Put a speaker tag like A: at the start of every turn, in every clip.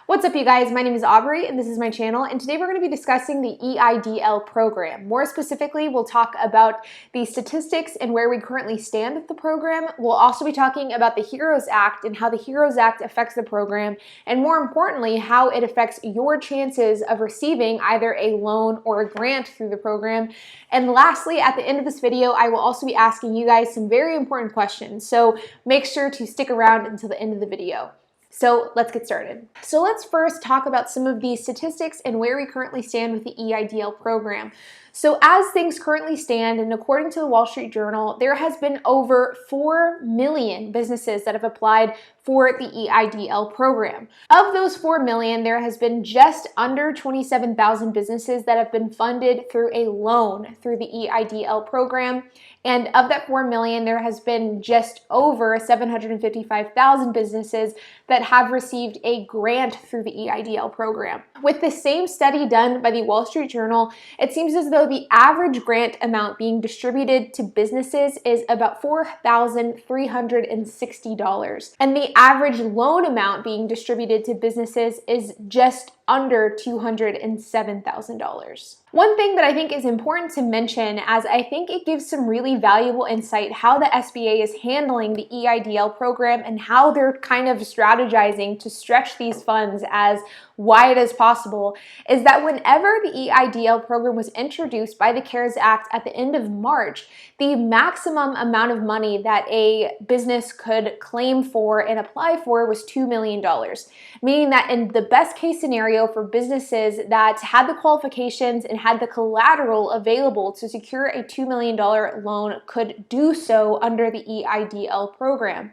A: What's up, you guys? My name is Aubrey and this is my channel, and today we're going to be discussing the EIDL program. More specifically, we'll talk about the statistics and where we currently stand with the program. We'll also be talking about the HEROES Act and how the HEROES Act affects the program, and more importantly, how it affects your chances of receiving either a loan or a grant through the program. And lastly, at the end of this video, I will also be asking you guys some very important questions, so make sure to stick around until the end of the video. So let's get started. So let's first talk about some of the statistics and where we currently stand with the EIDL program. So as things currently stand, and according to the Wall Street Journal, there has been over 4 million businesses that have applied for the EIDL program. Of those 4 million, there has been just under 27,000 businesses that have been funded through a loan through the EIDL program. And of that 4 million, there has been just over 755,000 businesses that have received a grant through the EIDL program. With the same study done by the Wall Street Journal, it seems as though the average grant amount being distributed to businesses is about $4,360. And the average loan amount being distributed to businesses is just under $207,000. One thing that I think is important to mention, as I think it gives some really valuable insight how the SBA is handling the EIDL program and how they're kind of strategizing to stretch these funds as wide as possible, is that whenever the EIDL program was introduced by the CARES Act at the end of March, the maximum amount of money that a business could claim for and apply for was $2 million, meaning that in the best case scenario for businesses that had the qualifications and had the collateral available to secure a $2 million loan could do so under the EIDL program.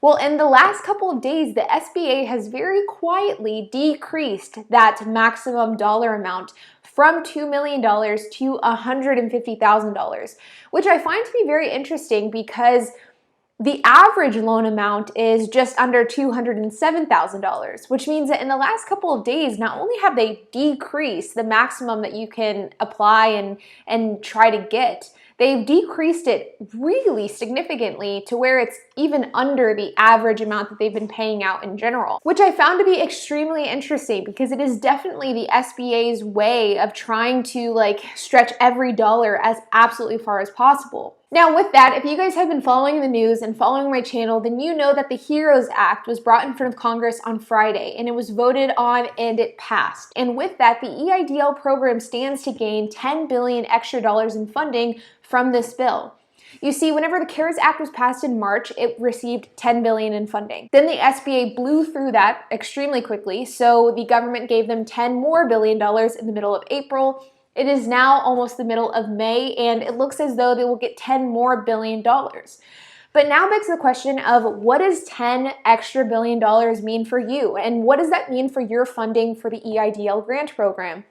A: Well, in the last couple of days, the SBA has very quietly decreased that maximum dollar amount from $2 million to $150,000, which I find to be very interesting because the average loan amount is just under $207,000, which means that in the last couple of days, not only have they decreased the maximum that you can apply and try to get, they've decreased it really significantly to where it's even under the average amount that they've been paying out in general, which I found to be extremely interesting because it is definitely the SBA's way of trying to stretch every dollar as absolutely far as possible. Now with that, if you guys have been following the news and following my channel, then you know that the HEROES Act was brought in front of Congress on Friday and it was voted on and it passed. And with that, the EIDL program stands to gain $10 billion extra dollars in funding from this bill. You see, whenever the CARES Act was passed in March, it received $10 billion in funding. Then the SBA blew through that extremely quickly, so the government gave them $10 more billion in the middle of April. It is now almost the middle of May, and it looks as though they will get $10 more billion. But now begs the question of what does $10 extra billion mean for you? And what does that mean for your funding for the EIDL grant program?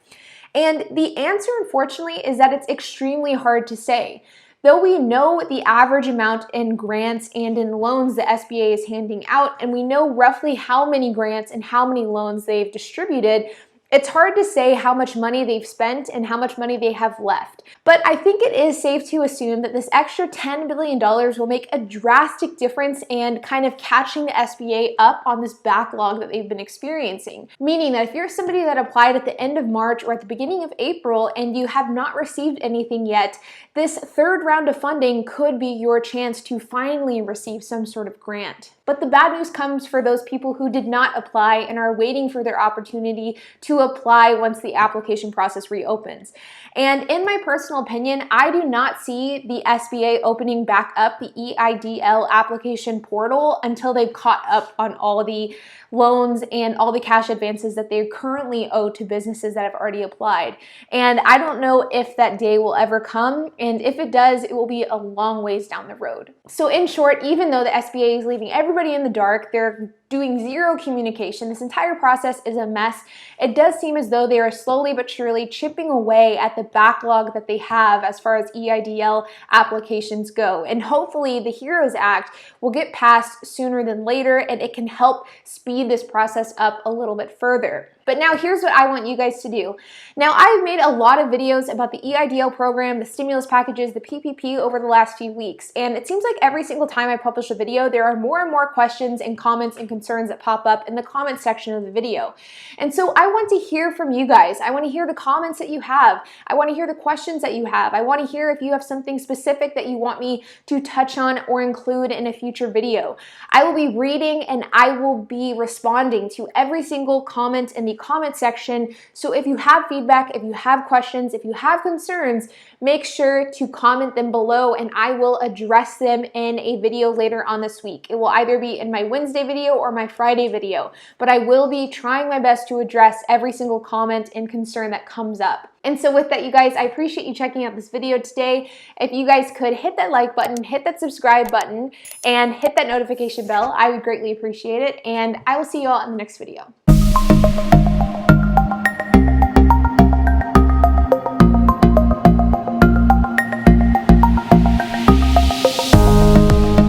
A: And the answer, unfortunately, is that it's extremely hard to say. Though we know the average amount in grants and in loans the SBA is handing out, and we know roughly how many grants and how many loans they've distributed, it's hard to say how much money they've spent and how much money they have left. But I think it is safe to assume that this extra $10 billion will make a drastic difference and kind of catching the SBA up on this backlog that they've been experiencing. Meaning that if you're somebody that applied at the end of March or at the beginning of April and you have not received anything yet, this third round of funding could be your chance to finally receive some sort of grant. But the bad news comes for those people who did not apply and are waiting for their opportunity to apply once the application process reopens. And in my personal opinion, I do not see the SBA opening back up the EIDL application portal until they've caught up on all the loans and all the cash advances that they currently owe to businesses that have already applied. And I don't know if that day will ever come, and if it does, it will be a long ways down the road. So in short, even though the SBA is leaving everybody in the dark, they're doing zero communication, this entire process is a mess. It does seem as though they are slowly but surely chipping away at the backlog that they have as far as EIDL applications go. And hopefully the HEROES Act will get passed sooner than later, and it can help speed this process up a little bit further. But now here's what I want you guys to do. Now, I've made a lot of videos about the EIDL program, the stimulus packages, the PPP over the last few weeks, and it seems like every single time I publish a video, there are more and more questions and comments and concerns concerns that pop up in the comment section of the video. And so I want to hear from you guys. I want to hear the comments that you have. I want to hear the questions that you have. I want to hear if you have something specific that you want me to touch on or include in a future video. I will be reading and I will be responding to every single comment in the comment section. So if you have feedback, if you have questions, if you have concerns, make sure to comment them below and I will address them in a video later on this week. It will either be in my Wednesday video or my Friday video, but I will be trying my best to address every single comment and concern that comes up. And so with that, you guys, I appreciate you checking out this video today. If you guys could hit that like button, hit that subscribe button, and hit that notification bell, I would greatly appreciate it. And I will see you all in the next video.